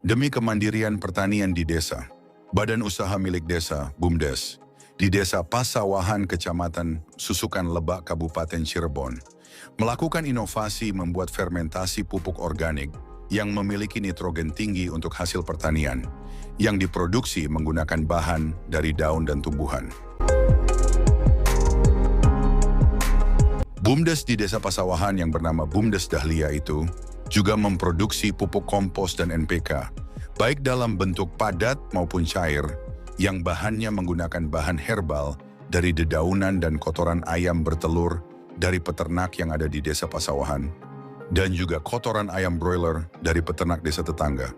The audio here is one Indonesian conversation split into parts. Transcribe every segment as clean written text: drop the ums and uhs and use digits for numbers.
Demi kemandirian pertanian di desa, Badan Usaha Milik Desa, BUMDes, di Desa Pasawahan, Kecamatan Susukan Lebak, Kabupaten Cirebon, melakukan inovasi membuat fermentasi pupuk organik yang memiliki nitrogen tinggi untuk hasil pertanian, yang diproduksi menggunakan bahan dari daun dan tumbuhan. BUMDes di Desa Pasawahan yang bernama BUMDes Dahlia itu juga memproduksi pupuk kompos dan NPK, baik dalam bentuk padat maupun cair, yang bahannya menggunakan bahan herbal dari dedaunan dan kotoran ayam bertelur dari peternak yang ada di Desa Pasawahan, dan juga kotoran ayam broiler dari peternak desa tetangga,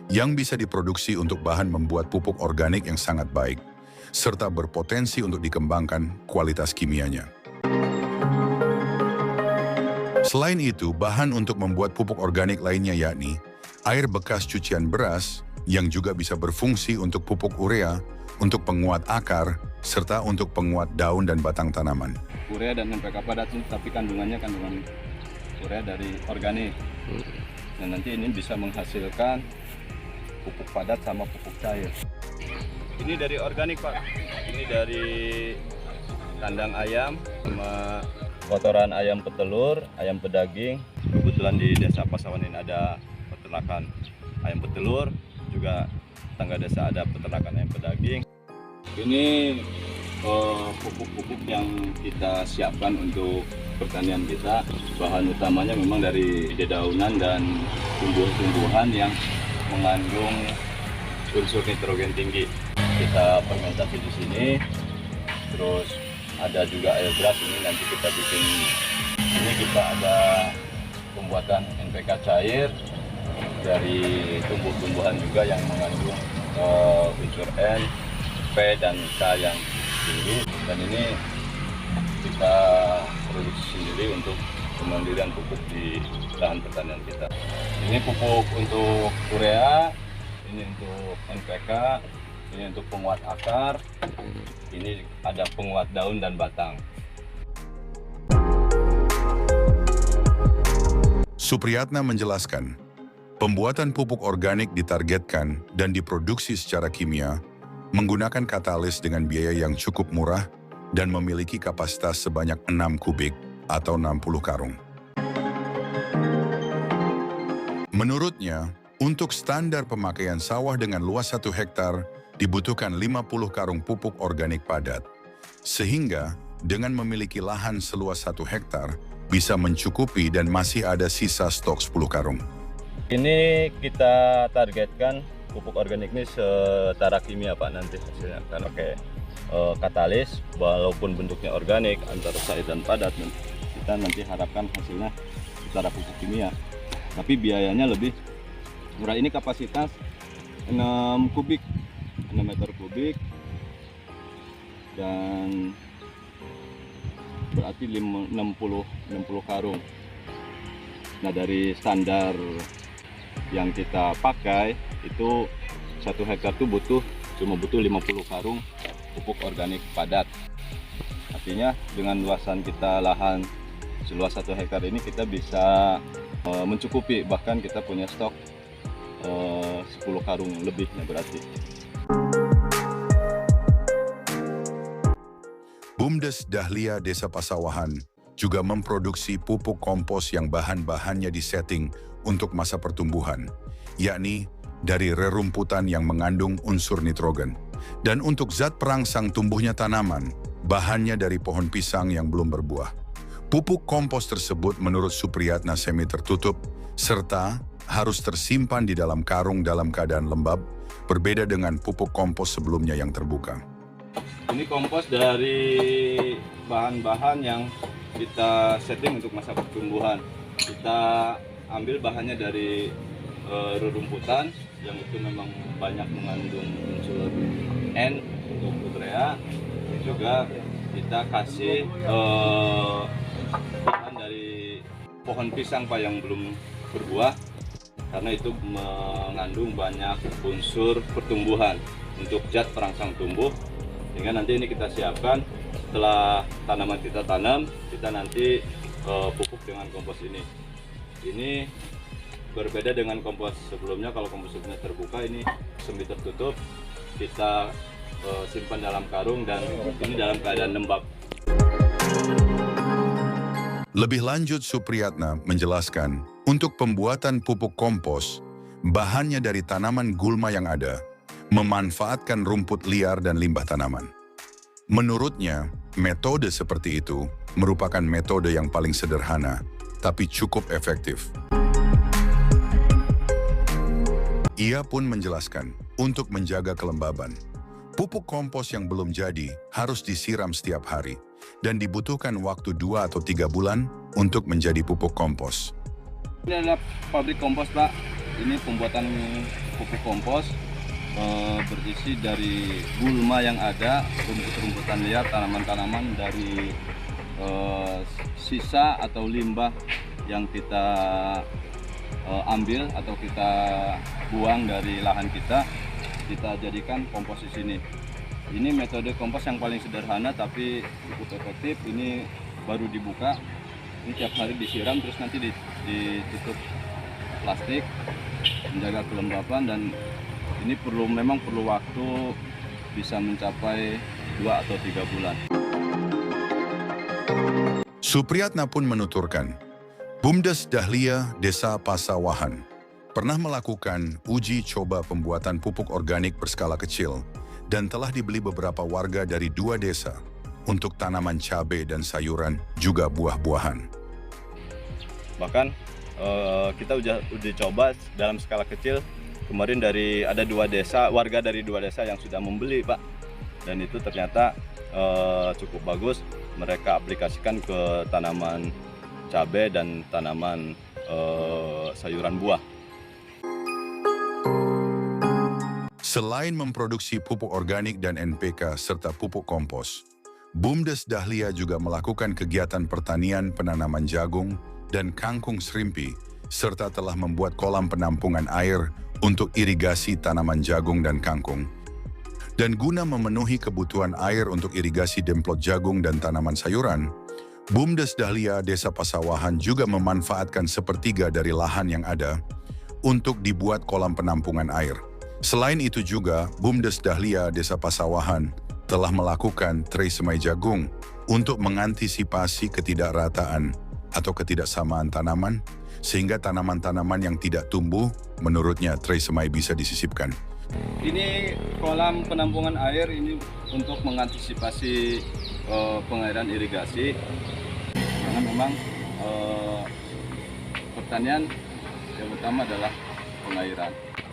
yang bisa diproduksi untuk bahan membuat pupuk organik yang sangat baik, serta berpotensi untuk dikembangkan kualitas kimianya. Selain itu, bahan untuk membuat pupuk organik lainnya yakni air bekas cucian beras yang juga bisa berfungsi untuk pupuk urea, untuk penguat akar, serta untuk penguat daun dan batang tanaman. Urea dan NPK padat ini, tapi kandungan urea dari organik. Dan nanti ini bisa menghasilkan pupuk padat sama pupuk cair. Ini dari organik, Pak. Ini dari kandang ayam sama kotoran ayam petelur, ayam pedaging. Kebetulan di Desa Pasawahan ini ada peternakan ayam petelur, juga tetangga desa ada peternakan ayam pedaging. Ini pupuk-pupuk yang kita siapkan untuk pertanian kita. Bahan utamanya memang dari dedaunan dan tumbuh-tumbuhan yang mengandung unsur nitrogen tinggi. Kita fermentasi di sini, terus ada juga air beras. Ini nanti kita bikin, ini kita ada pembuatan NPK cair dari tumbuh-tumbuhan juga yang mengandung unsur N, P, dan K yang tinggi. Dan ini kita produksi sendiri untuk kemandirian pupuk di lahan pertanian kita. Ini pupuk untuk urea, ini untuk NPK, ini untuk penguat akar, ini ada penguat daun dan batang. Supriyatna menjelaskan, pembuatan pupuk organik ditargetkan dan diproduksi secara kimia menggunakan katalis dengan biaya yang cukup murah dan memiliki kapasitas sebanyak 6 kubik atau 60 karung. Menurutnya, untuk standar pemakaian sawah dengan luas 1 hektar, dibutuhkan 50 karung pupuk organik padat. Sehingga, dengan memiliki lahan seluas 1 hektar, bisa mencukupi dan masih ada sisa stok 10 karung. Ini kita targetkan pupuk organik ini setara kimia, Pak, nanti hasilnya. Karena pakai katalis, walaupun bentuknya organik, antara cair dan padat, kita nanti harapkan hasilnya setara pupuk kimia. Tapi biayanya lebih murah. Ini kapasitas 6 meter kubik, dan berarti 60 karung. Nah, dari standar yang kita pakai itu 1 hektar itu cuma butuh 50 karung pupuk organik padat. Artinya dengan luasan kita lahan seluas 1 hektar ini kita bisa mencukupi, bahkan kita punya stok 10 karung lebihnya berarti. BUMDes Dahlia Desa Pasawahan juga memproduksi pupuk kompos yang bahan-bahannya disetting untuk masa pertumbuhan, yakni dari rerumputan yang mengandung unsur nitrogen. Dan untuk zat perangsang tumbuhnya tanaman, bahannya dari pohon pisang yang belum berbuah. Pupuk kompos tersebut menurut Supriyatna semi tertutup, serta harus tersimpan di dalam karung dalam keadaan lembab, berbeda dengan pupuk kompos sebelumnya yang terbuka. Ini kompos dari bahan-bahan yang kita setting untuk masa pertumbuhan. Kita ambil bahannya dari rerumputan yang itu memang banyak mengandung unsur N untuk urea. Juga kita kasih bahan dari pohon pisang, Pak, yang belum berbuah, karena itu mengandung banyak unsur pertumbuhan untuk zat perangsang tumbuh. Sehingga nanti ini kita siapkan setelah tanaman kita tanam, kita nanti pupuk dengan kompos ini. Ini berbeda dengan kompos sebelumnya. Kalau kompos sebelumnya terbuka, ini semi tertutup, kita simpan dalam karung dan ini dalam keadaan lembab. Lebih lanjut, Supriyatna menjelaskan, untuk pembuatan pupuk kompos, bahannya dari tanaman gulma yang ada, memanfaatkan rumput liar dan limbah tanaman. Menurutnya, metode seperti itu merupakan metode yang paling sederhana, tapi cukup efektif. Ia pun menjelaskan, untuk menjaga kelembaban, pupuk kompos yang belum jadi harus disiram setiap hari dan dibutuhkan waktu 2 atau 3 bulan untuk menjadi pupuk kompos. Ini adalah pabrik kompos, Pak. Ini pembuatan pupuk kompos berisi dari gulma yang ada, rumput-rumputan liar, tanaman-tanaman dari sisa atau limbah yang kita ambil atau kita buang dari lahan kita jadikan kompos di sini. Ini metode kompos yang paling sederhana tapi cukup efektif. Ini baru dibuka, ini tiap hari disiram, terus nanti ditutup plastik, menjaga kelembapan, dan ini memang perlu waktu bisa mencapai 2 atau 3 bulan. Supriyatna pun menuturkan, Bumdes Dahlia Desa Pasawahan pernah melakukan uji coba pembuatan pupuk organik berskala kecil dan telah dibeli beberapa warga dari 2 desa untuk tanaman cabai dan sayuran, juga buah-buahan. Bahkan kita udah coba dalam skala kecil. Kemarin ada 2 desa, warga dari 2 desa yang sudah membeli, Pak. Dan itu ternyata cukup bagus. Mereka aplikasikan ke tanaman cabai dan tanaman sayuran buah. Selain memproduksi pupuk organik dan NPK serta pupuk kompos, Bumdes Dahlia juga melakukan kegiatan pertanian penanaman jagung dan kangkung serimpi, serta telah membuat kolam penampungan air untuk irigasi tanaman jagung dan kangkung. Dan guna memenuhi kebutuhan air untuk irigasi demplot jagung dan tanaman sayuran, Bumdes Dahlia Desa Pasawahan juga memanfaatkan sepertiga dari lahan yang ada untuk dibuat kolam penampungan air. Selain itu juga, Bumdes Dahlia Desa Pasawahan telah melakukan tray semai jagung untuk mengantisipasi ketidakrataan atau ketidaksamaan tanaman, sehingga tanaman-tanaman yang tidak tumbuh, menurutnya tray semai bisa disisipkan. Ini kolam penampungan air ini untuk mengantisipasi pengairan irigasi, karena memang pertanian yang utama adalah pengairan.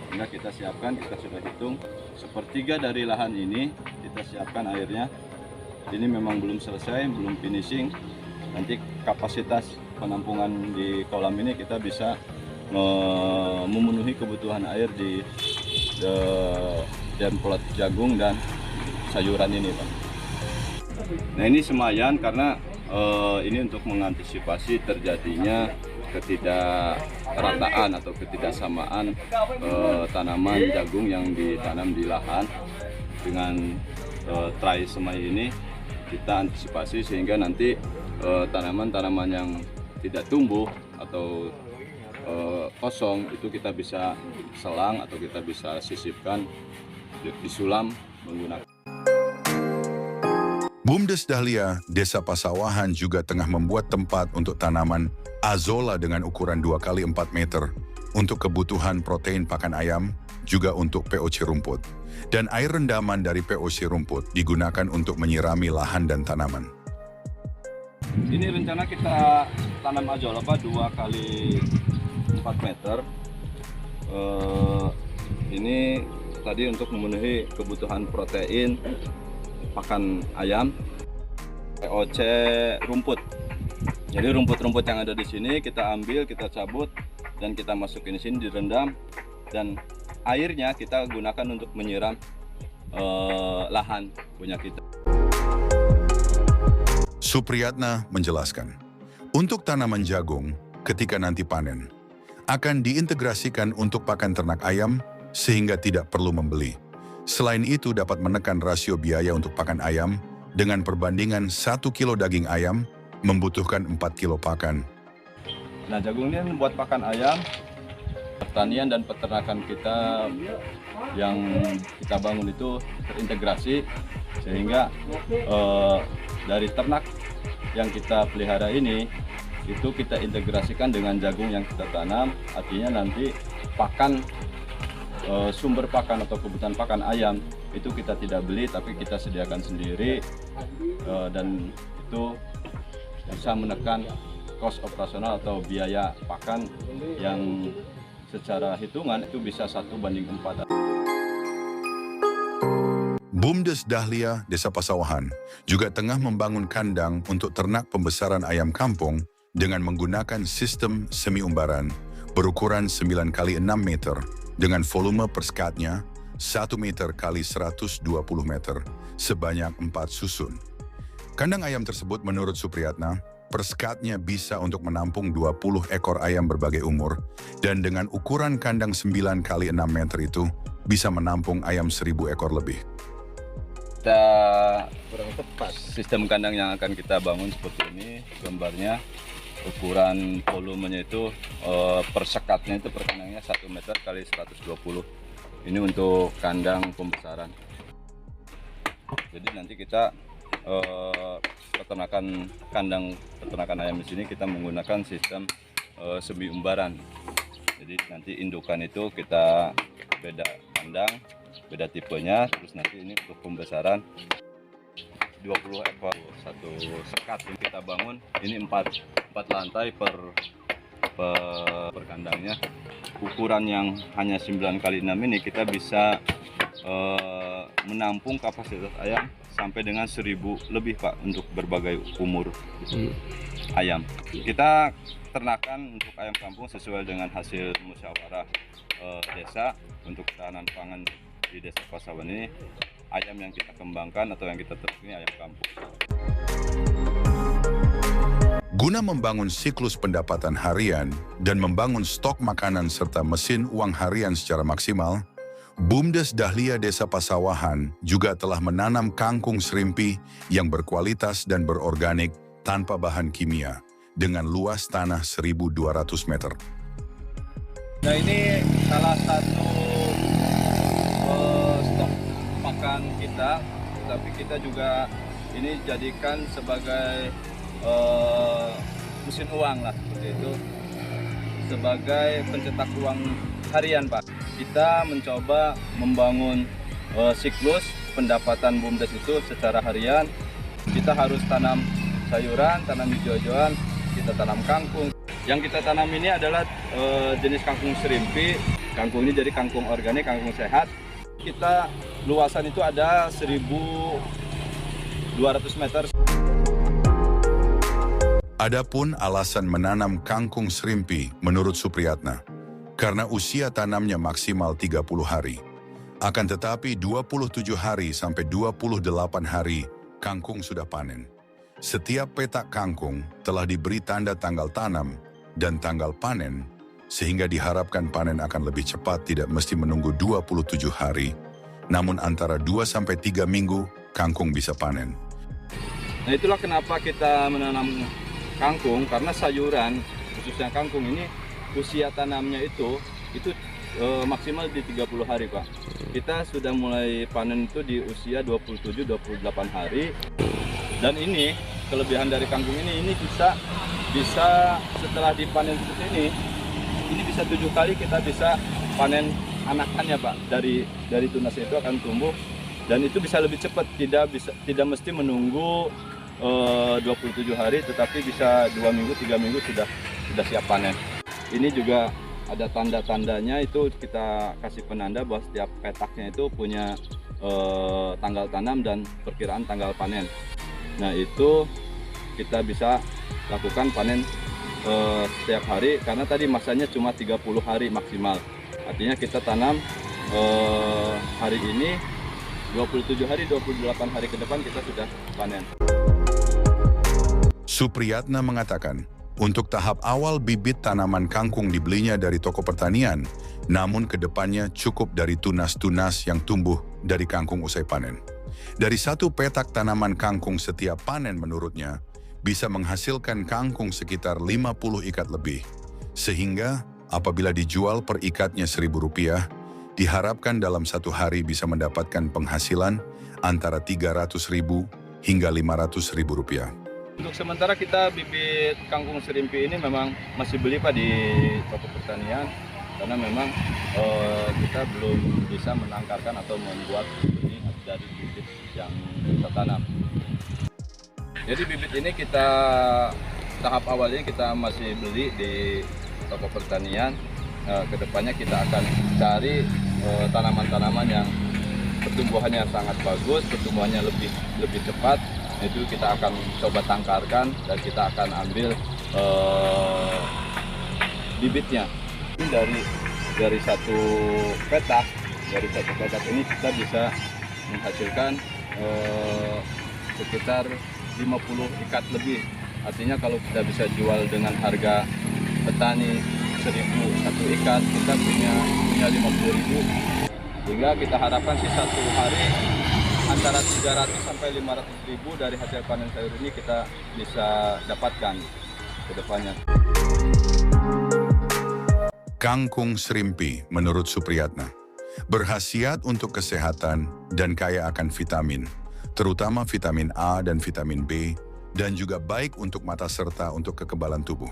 Sehingga kita siapkan, kita sudah hitung sepertiga dari lahan ini kita siapkan airnya. Ini memang belum selesai, belum finishing. Nanti kapasitas penampungan di kolam ini kita bisa memenuhi kebutuhan air di demplot jagung dan sayuran ini, Pak. Nah, ini semayan karena ini untuk mengantisipasi terjadinya ketidakrataan atau ketidaksamaan tanaman jagung yang ditanam di lahan. Dengan tray semai ini kita antisipasi sehingga nanti tanaman-tanaman yang tidak tumbuh atau kosong itu kita bisa selang atau kita bisa sisipkan, disulam menggunakan. Bumdes Dahlia Desa Pasawahan juga tengah membuat tempat untuk tanaman azolla dengan ukuran 2 kali 4 meter untuk kebutuhan protein pakan ayam, juga untuk POC rumput. Dan air rendaman dari POC rumput digunakan untuk menyirami lahan dan tanaman. Ini rencana kita tanam azolla, Pak, 2 kali 4 meter. Ini tadi untuk memenuhi kebutuhan protein pakan ayam, POC rumput. Jadi rumput-rumput yang ada di sini kita ambil, kita cabut, dan kita masukin di sini, direndam, dan airnya kita gunakan untuk menyiram lahan punya kita. Supriyatna menjelaskan, untuk tanaman jagung, ketika nanti panen, akan diintegrasikan untuk pakan ternak ayam sehingga tidak perlu membeli. Selain itu dapat menekan rasio biaya untuk pakan ayam dengan perbandingan 1 kilo daging ayam membutuhkan 4 kilo pakan. Nah, jagung ini buat pakan ayam Pertanian dan peternakan kita yang kita bangun itu terintegrasi, sehingga dari ternak yang kita pelihara ini itu kita integrasikan dengan jagung yang kita tanam. Artinya nanti pakan, sumber pakan atau kebutuhan pakan ayam itu kita tidak beli tapi kita sediakan sendiri, dan itu bisa menekan kos operasional atau biaya pakan yang secara hitungan itu bisa 1:4. BUMDes Dahlia Desa Pasawahan juga tengah membangun kandang untuk ternak pembesaran ayam kampung dengan menggunakan sistem semi umbaran berukuran 9 x 6 meter dengan volume per skatnya 1 meter x 120 meter sebanyak 4 susun. Kandang ayam tersebut menurut Supriyatna, per skatnya bisa untuk menampung 20 ekor ayam berbagai umur, dan dengan ukuran kandang 9 x 6 meter itu bisa menampung ayam 1.000 ekor lebih. Kita kurang tepat sistem kandang yang akan kita bangun seperti ini gambarnya. Ukuran volumenya itu per sekatnya itu per kandangnya 1 meter x 120. Ini untuk kandang pembesaran. Jadi nanti kita peternakan kandang peternakan ayam di sini kita menggunakan sistem semi umbaran. Jadi nanti indukan itu kita beda kandang, beda tipenya, terus nanti ini untuk pembesaran 20 ekor satu sekat yang kita bangun. Ini 4 lantai per kandangnya. Ukuran yang hanya 9 x 6 ini kita bisa menampung kapasitas ayam sampai dengan 1.000 lebih Pak, untuk berbagai umur ayam. Kita ternakan untuk ayam kampung sesuai dengan hasil musyawarah desa untuk ketahanan pangan di Desa Pasawahan ini. Ayam yang kita kembangkan atau yang kita ternak ini ayam kampung. Guna membangun siklus pendapatan harian dan membangun stok makanan serta mesin uang harian secara maksimal, BUMDes Dahlia Desa Pasawahan juga telah menanam kangkung serimpi yang berkualitas dan berorganik tanpa bahan kimia dengan luas tanah 1.200 meter. Nah, ini salah satu stok pakan kita, tapi kita juga ini jadikan sebagai mesin uang lah, seperti itu, sebagai pencetak uang harian Pak. Kita mencoba membangun siklus pendapatan BUMDes itu secara harian. Kita harus tanam sayuran, tanam hijau-hijauan, kita tanam kangkung. Yang kita tanam ini adalah jenis kangkung serimpi. Kangkung ini jadi kangkung organik, kangkung sehat. Kita luasan itu ada 1.200 meter. Adapun alasan menanam kangkung serimpi menurut Supriyatna, karena usia tanamnya maksimal 30 hari. Akan tetapi 27 hari sampai 28 hari kangkung sudah panen. Setiap petak kangkung telah diberi tanda tanggal tanam dan tanggal panen, sehingga diharapkan panen akan lebih cepat, tidak mesti menunggu 27 hari, namun antara 2 sampai 3 minggu kangkung bisa panen. Nah, itulah kenapa kita menanam kangkung, karena sayuran, khususnya kangkung ini, usia tanamnya itu maksimal di 30 hari Pak. Kita sudah mulai panen itu di usia 27-28 hari. Dan ini kelebihan dari kangkung ini bisa setelah dipanen seperti ini bisa 7 kali kita bisa panen anakannya Pak. Dari tunas itu akan tumbuh dan itu bisa lebih cepat, tidak mesti menunggu 27 hari, tetapi bisa 2 minggu 3 minggu sudah siap panen. Ini juga ada tanda-tandanya, itu kita kasih penanda bahwa setiap petaknya itu punya tanggal tanam dan perkiraan tanggal panen. Nah, itu kita bisa lakukan panen setiap hari, karena tadi masanya cuma 30 hari maksimal. Artinya kita tanam hari ini 27 hari, 28 hari ke depan kita sudah panen. Supriyatna mengatakan, untuk tahap awal bibit tanaman kangkung dibelinya dari toko pertanian, namun kedepannya cukup dari tunas-tunas yang tumbuh dari kangkung usai panen. Dari satu petak tanaman kangkung setiap panen menurutnya, bisa menghasilkan kangkung sekitar 50 ikat lebih. Sehingga apabila dijual per ikatnya Rp1.000, diharapkan dalam satu hari bisa mendapatkan penghasilan antara Rp300.000 hingga Rp500.000. Untuk sementara kita bibit kangkung serimpi ini memang masih beli Pak di toko pertanian, karena memang kita belum bisa menangkarkan atau membuat ini dari bibit yang kita tanam. Jadi bibit ini kita tahap awalnya kita masih beli di toko pertanian. Kedepannya kita akan cari tanaman-tanaman yang pertumbuhannya sangat bagus, pertumbuhannya lebih cepat. Itu kita akan coba tangkarkan dan kita akan ambil bibitnya. Ini dari satu petak ini kita bisa menghasilkan sekitar 50 ikat lebih. Artinya kalau kita bisa jual dengan harga petani 1.000 satu ikat, kita punya 50.000. Sehingga kita harapkan sih satu hari antara 300 sampai 500.000 dari hasil panen sayur ini kita bisa dapatkan ke depannya. Kangkung serimpi menurut Supriyatna berkhasiat untuk kesehatan dan kaya akan vitamin, terutama vitamin A dan vitamin B, dan juga baik untuk mata serta untuk kekebalan tubuh.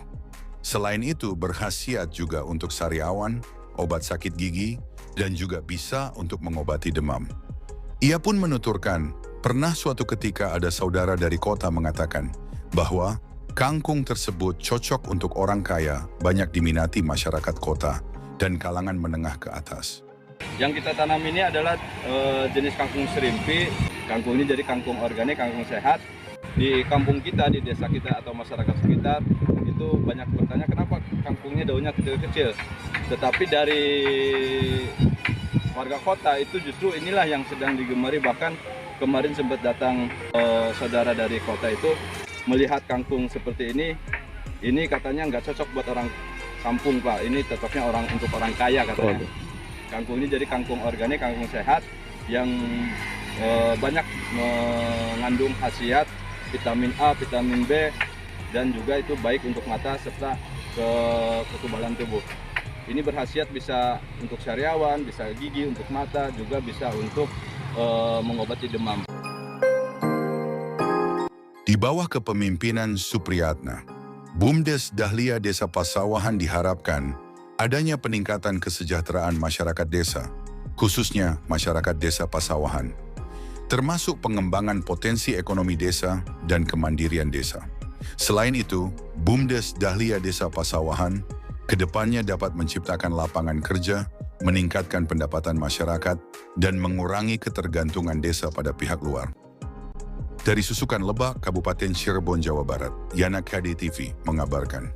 Selain itu berkhasiat juga untuk sariawan, obat sakit gigi, dan juga bisa untuk mengobati demam. Ia pun menuturkan, pernah suatu ketika ada saudara dari kota mengatakan bahwa kangkung tersebut cocok untuk orang kaya, banyak diminati masyarakat kota dan kalangan menengah ke atas. Yang kita tanam ini adalah jenis kangkung serimpi. Kangkung ini jadi kangkung organik, kangkung sehat. Di kampung kita, di desa kita atau masyarakat sekitar, itu banyak bertanya kenapa kangkungnya daunnya kecil-kecil. Tetapi dari warga kota itu justru inilah yang sedang digemari. Bahkan kemarin sempat datang saudara dari kota itu melihat kangkung seperti ini katanya nggak cocok buat orang kampung Pak, ini cocoknya untuk orang kaya katanya. Kangkung ini jadi kangkung organik, kangkung sehat yang banyak mengandung khasiat vitamin A, vitamin B, dan juga itu baik untuk mata serta kekebalan tubuh. Ini berkhasiat bisa untuk sariawan, bisa gigi, untuk mata, juga bisa untuk mengobati demam. Di bawah kepemimpinan Supriyatna, BUMDes Dahlia Desa Pasawahan diharapkan adanya peningkatan kesejahteraan masyarakat desa, khususnya masyarakat desa Pasawahan, termasuk pengembangan potensi ekonomi desa dan kemandirian desa. Selain itu, BUMDes Dahlia Desa Pasawahan kedepannya dapat menciptakan lapangan kerja, meningkatkan pendapatan masyarakat, dan mengurangi ketergantungan desa pada pihak luar. Dari Susukan Lebak, Kabupaten Cirebon, Jawa Barat, Yana KD TV mengabarkan.